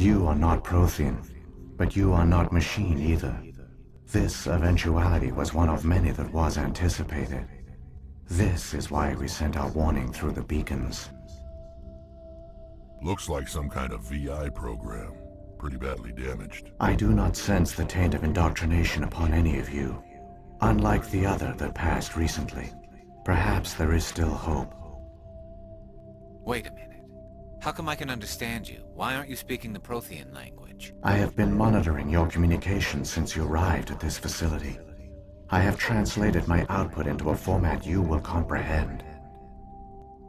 You are not Prothean, but you are not machine either. This eventuality was one of many that was anticipated. This is why we sent our warning through the beacons. Looks like some kind of VI program. Pretty badly damaged. I do not sense the taint of indoctrination upon any of you. Unlike the other that passed recently. Perhaps there is still hope. Wait a minute. How come I can understand you? Why aren't you speaking the Prothean language? I have been monitoring your communications since you arrived at this facility. I have translated my output into a format you will comprehend.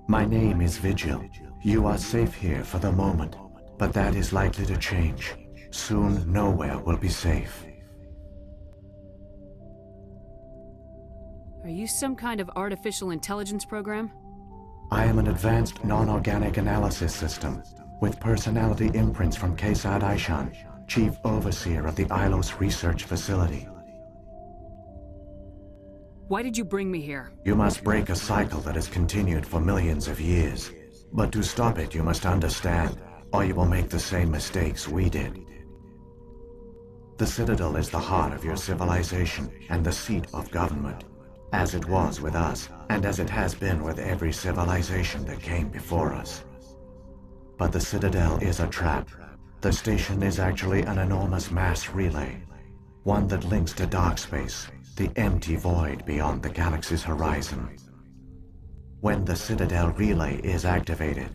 My name is Vigil. You are safe here for the moment, but that is likely to change. Soon, nowhere will be safe. Are you some kind of artificial intelligence program? I am an advanced non-organic analysis system, with personality imprints from Kesad Aishan, Chief Overseer of the Ilos Research Facility. Why did you bring me here? You must break a cycle that has continued for millions of years. But to stop it, you must understand, or you will make the same mistakes we did. The Citadel is the heart of your civilization and the seat of government, as it was with us, and as it has been with every civilization that came before us. But the Citadel is a trap. The station is actually an enormous mass relay, one that links to dark space, the empty void beyond the galaxy's horizon. When the Citadel relay is activated,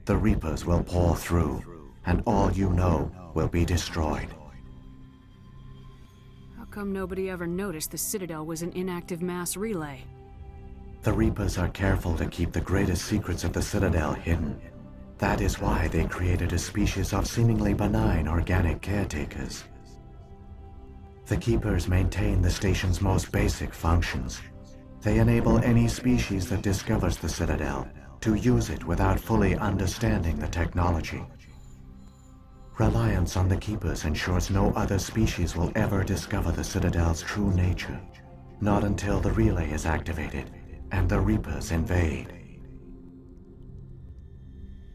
the Reapers will pour through, and all you know will be destroyed. How come nobody ever noticed the Citadel was an inactive mass relay? The Reapers are careful to keep the greatest secrets of the Citadel hidden. That is why they created a species of seemingly benign organic caretakers. The Keepers maintain the station's most basic functions. They enable any species that discovers the Citadel to use it without fully understanding the technology. Reliance on the Keepers ensures no other species will ever discover the Citadel's true nature. Not until the relay is activated and the Reapers invade.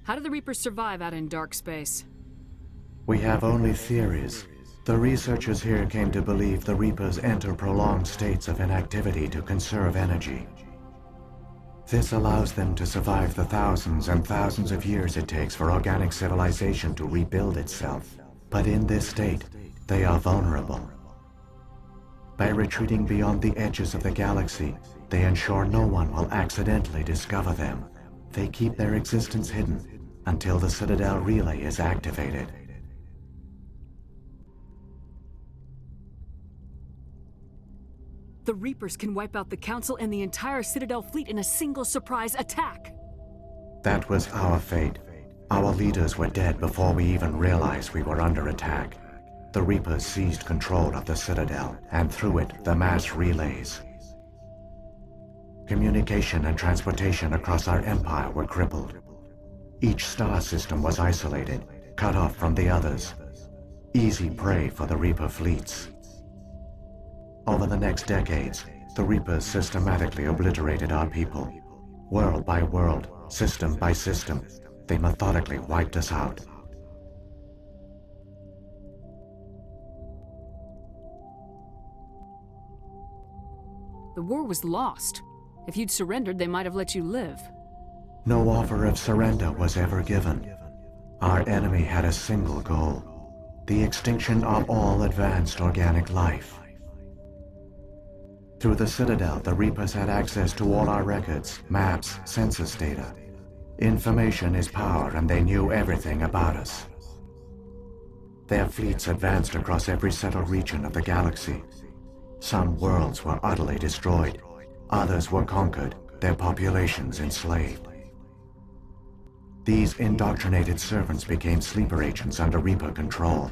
How do the Reapers survive out in dark space? We have only theories. The researchers here came to believe the Reapers enter prolonged states of inactivity to conserve energy. This allows them to survive the thousands and thousands of years it takes for organic civilization to rebuild itself. But in this state, they are vulnerable. By retreating beyond the edges of the galaxy, they ensure no one will accidentally discover them. They keep their existence hidden until the Citadel relay is activated. The Reapers can wipe out the Council and the entire Citadel fleet in a single surprise attack! That was our fate. Our leaders were dead before we even realized we were under attack. The Reapers seized control of the Citadel, and through it, the mass relays. Communication and transportation across our empire were crippled. Each star system was isolated, cut off from the others. Easy prey for the Reaper fleets. Over the next decades, the Reapers systematically obliterated our people. World by world, system by system, they methodically wiped us out. The war was lost. If you'd surrendered, they might have let you live. No offer of surrender was ever given. Our enemy had a single goal: the extinction of all advanced organic life. Through the Citadel, the Reapers had access to all our records, maps, census data. Information is power, and they knew everything about us. Their fleets advanced across every settled region of the galaxy. Some worlds were utterly destroyed. Others were conquered, their populations enslaved. These indoctrinated servants became sleeper agents under Reaper control.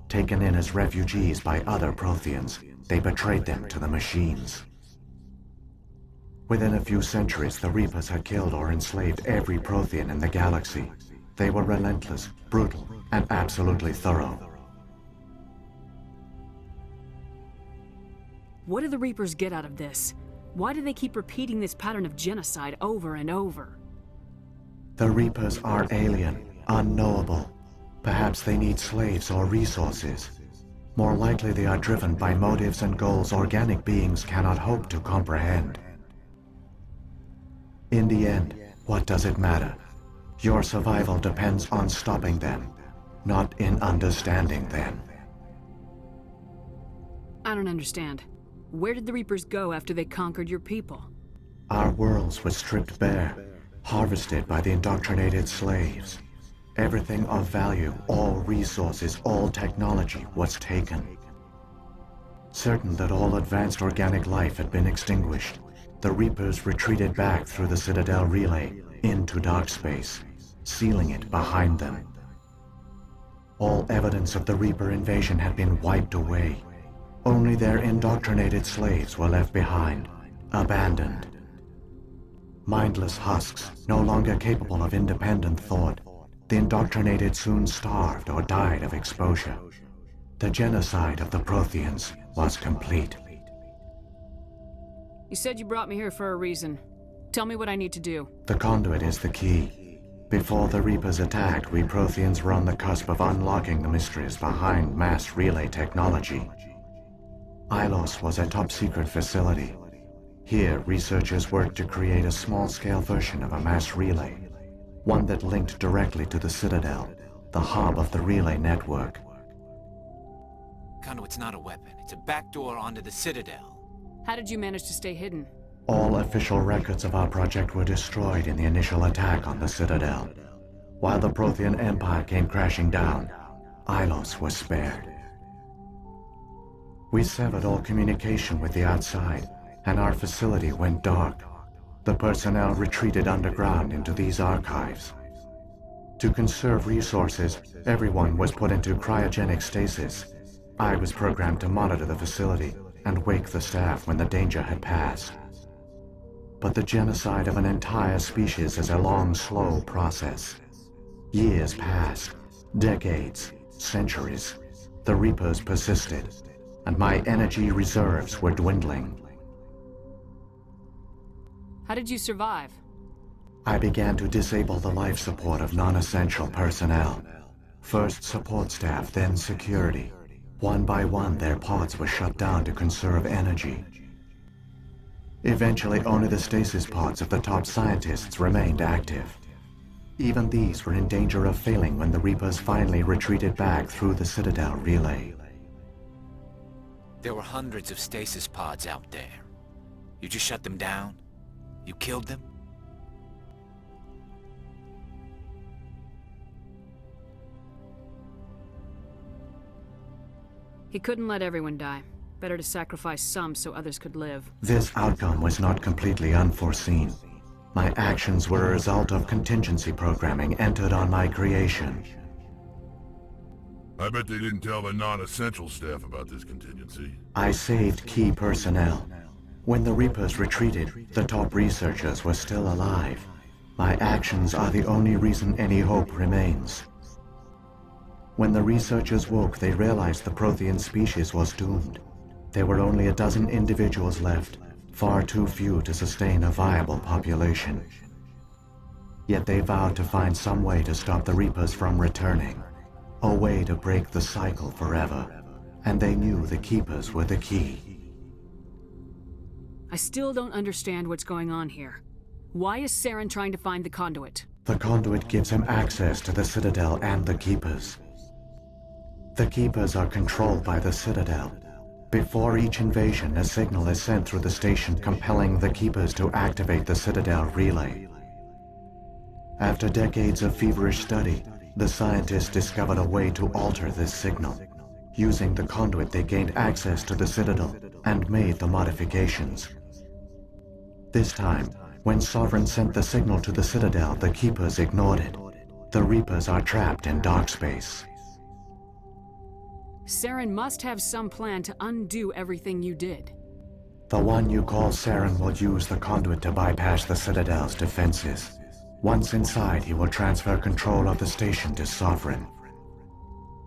Taken in as refugees by other Protheans, they betrayed them to the machines. Within a few centuries, the Reapers had killed or enslaved every Prothean in the galaxy. They were relentless, brutal, and absolutely thorough. What do the Reapers get out of this? Why do they keep repeating this pattern of genocide over and over? The Reapers are alien, unknowable, Perhaps they need slaves or resources. More likely they are driven by motives and goals organic beings cannot hope to comprehend. In the end, what does it matter? Your survival depends on stopping them, not in understanding them. I don't understand. Where did the Reapers go after they conquered your people? Our worlds were stripped bare, harvested by the indoctrinated slaves. Everything of value, all resources, all technology was taken. Certain that all advanced organic life had been extinguished, the Reapers retreated back through the Citadel relay into dark space, sealing it behind them. All evidence of the Reaper invasion had been wiped away. Only their indoctrinated slaves were left behind, abandoned. Mindless husks, no longer capable of independent thought, the indoctrinated soon starved or died of exposure. The genocide of the Protheans was complete. You said you brought me here for a reason. Tell me what I need to do. The conduit is the key. Before the Reapers attacked, we Protheans were on the cusp of unlocking the mysteries behind mass relay technology. Ilos was a top-secret facility. Here, researchers worked to create a small-scale version of a mass relay, one that linked directly to the Citadel, the hub of the relay network. Conduit's not a weapon. It's a backdoor onto the Citadel. How did you manage to stay hidden? All official records of our project were destroyed in the initial attack on the Citadel. While the Prothean Empire came crashing down, Ilos was spared. We severed all communication with the outside, and our facility went dark. The personnel retreated underground into these archives. To conserve resources, everyone was put into cryogenic stasis. I was programmed to monitor the facility and wake the staff when the danger had passed. But the genocide of an entire species is a long, slow process. Years passed, decades, centuries. The Reapers persisted, and my energy reserves were dwindling. How did you survive? I began to disable the life support of non-essential personnel. First support staff, then security. One by one, their pods were shut down to conserve energy. Eventually, only the stasis pods of the top scientists remained active. Even these were in danger of failing when the Reapers finally retreated back through the Citadel relay. There were hundreds of stasis pods out there. You just shut them down? You killed them? He couldn't let everyone die. Better to sacrifice some so others could live. This outcome was not completely unforeseen. My actions were a result of contingency programming entered on my creation. I bet they didn't tell the non-essential staff about this contingency. I saved key personnel. When the Reapers retreated, the top researchers were still alive. My actions are the only reason any hope remains. When the researchers woke, they realized the Prothean species was doomed. There were only a dozen individuals left, far too few to sustain a viable population. Yet they vowed to find some way to stop the Reapers from returning, a way to break the cycle forever, and they knew the Keepers were the key. I still don't understand what's going on here. Why is Saren trying to find the conduit? The conduit gives him access to the Citadel and the Keepers. The Keepers are controlled by the Citadel. Before each invasion, a signal is sent through the station compelling the Keepers to activate the Citadel relay. After decades of feverish study, the scientists discovered a way to alter this signal. Using the conduit, they gained access to the Citadel and made the modifications. This time, when Sovereign sent the signal to the Citadel, the Keepers ignored it. The Reapers are trapped in dark space. Saren must have some plan to undo everything you did. The one you call Saren will use the conduit to bypass the Citadel's defenses. Once inside, he will transfer control of the station to Sovereign.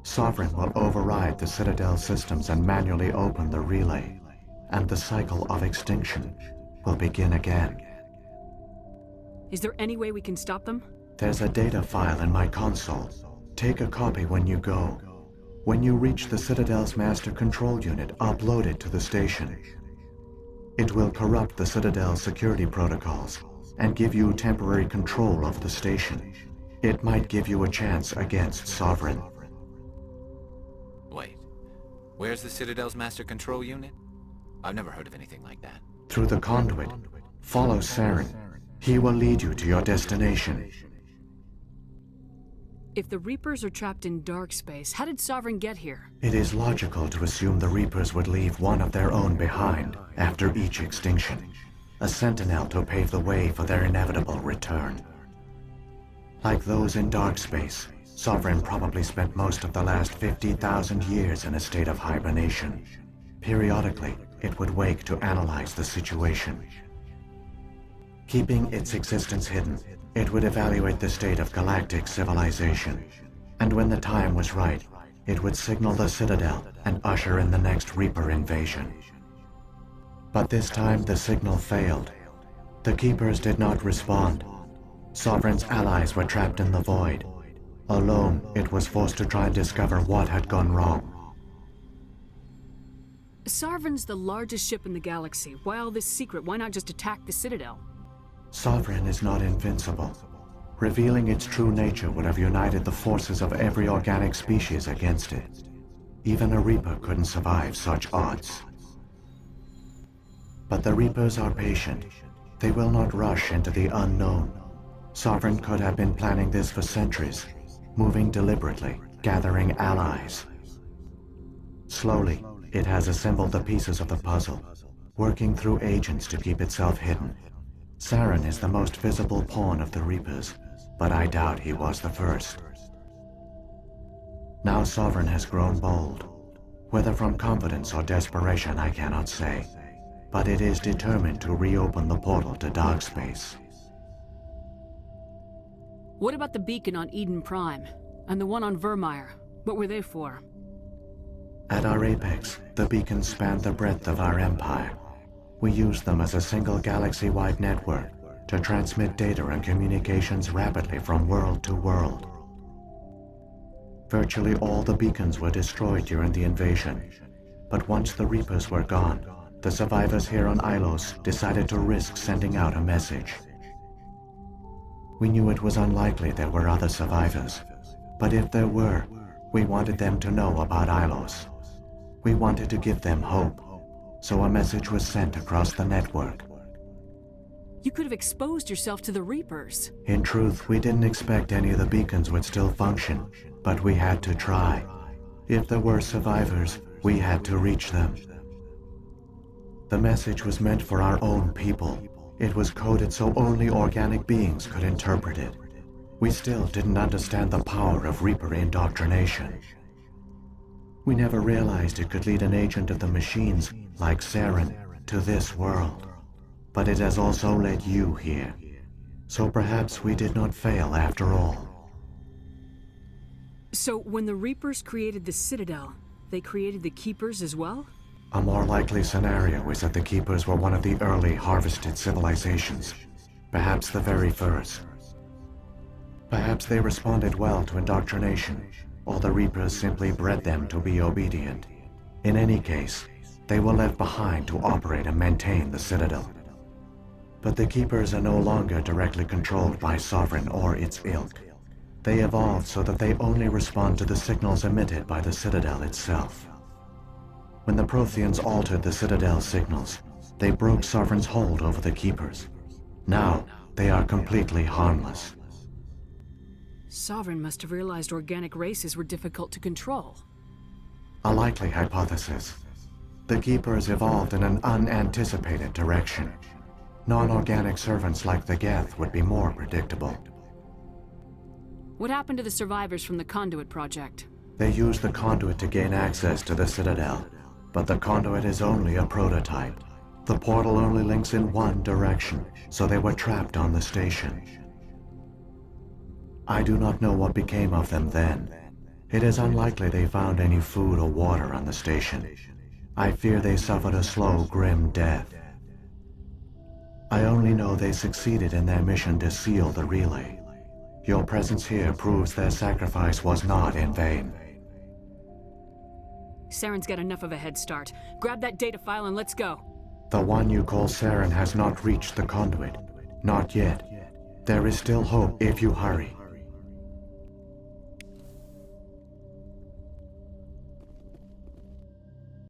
Sovereign will override the Citadel systems and manually open the relay, and the cycle of extinction will begin again. Is there any way we can stop them? There's a data file in my console. Take a copy when you go. When you reach the Citadel's master control unit, upload it to the station. It will corrupt the Citadel's security protocols and give you temporary control of the station. It might give you a chance against Sovereign. Wait, where's the Citadel's master control unit? I've never heard of anything like that. Through the conduit, follow Saren. He will lead you to your destination. If the Reapers are trapped in dark space, how did Sovereign get here? It is logical to assume the Reapers would leave one of their own behind after each extinction. A sentinel to pave the way for their inevitable return. Like those in dark space, Sovereign probably spent most of the last 50,000 years in a state of hibernation. Periodically, it would wake to analyze the situation. Keeping its existence hidden, it would evaluate the state of galactic civilization. And when the time was right, it would signal the Citadel and usher in the next Reaper invasion. But this time the signal failed. The Keepers did not respond. Sovereign's allies were trapped in the void. Alone, it was forced to try and discover what had gone wrong. Sovereign's the largest ship in the galaxy. Why all this secret? Why not just attack the Citadel? Sovereign is not invincible. Revealing its true nature would have united the forces of every organic species against it. Even a Reaper couldn't survive such odds. But the Reapers are patient. They will not rush into the unknown. Sovereign could have been planning this for centuries, moving deliberately, gathering allies. Slowly, it has assembled the pieces of the puzzle, working through agents to keep itself hidden. Saren is the most visible pawn of the Reapers, but I doubt he was the first. Now Sovereign has grown bold. Whether from confidence or desperation, I cannot say. But it is determined to reopen the portal to dark space. What about the beacon on Eden Prime? And the one on Vermeer? What were they for? At our apex, the beacons spanned the breadth of our empire. We used them as a single galaxy-wide network to transmit data and communications rapidly from world to world. Virtually all the beacons were destroyed during the invasion, but once the Reapers were gone, the survivors here on Ilos decided to risk sending out a message. We knew it was unlikely there were other survivors, but if there were, we wanted them to know about Ilos. We wanted to give them hope, so a message was sent across the network. You could have exposed yourself to the Reapers. In truth, we didn't expect any of the beacons would still function, but we had to try. If there were survivors, we had to reach them. The message was meant for our own people. It was coded so only organic beings could interpret it. We still didn't understand the power of Reaper indoctrination. We never realized it could lead an agent of the machines, like Saren, to this world. But it has also led you here. So perhaps we did not fail after all. So when the Reapers created the Citadel, they created the Keepers as well? A more likely scenario is that the Keepers were one of the early harvested civilizations, perhaps the very first. Perhaps they responded well to indoctrination, or the Reapers simply bred them to be obedient. In any case, they were left behind to operate and maintain the Citadel. But the Keepers are no longer directly controlled by Sovereign or its ilk. They evolved so that they only respond to the signals emitted by the Citadel itself. When the Protheans altered the Citadel's signals, they broke Sovereign's hold over the Keepers. Now, they are completely harmless. Sovereign must have realized organic races were difficult to control. A likely hypothesis. The Keepers evolved in an unanticipated direction. Non-organic servants like the Geth would be more predictable. What happened to the survivors from the Conduit project? They used the conduit to gain access to the Citadel, but the conduit is only a prototype. The portal only links in one direction, so they were trapped on the station. I do not know what became of them then. It is unlikely they found any food or water on the station. I fear they suffered a slow, grim death. I only know they succeeded in their mission to seal the relay. Your presence here proves their sacrifice was not in vain. Saren's got enough of a head start. Grab that data file and let's go. The one you call Saren has not reached the conduit. Not yet. There is still hope if you hurry.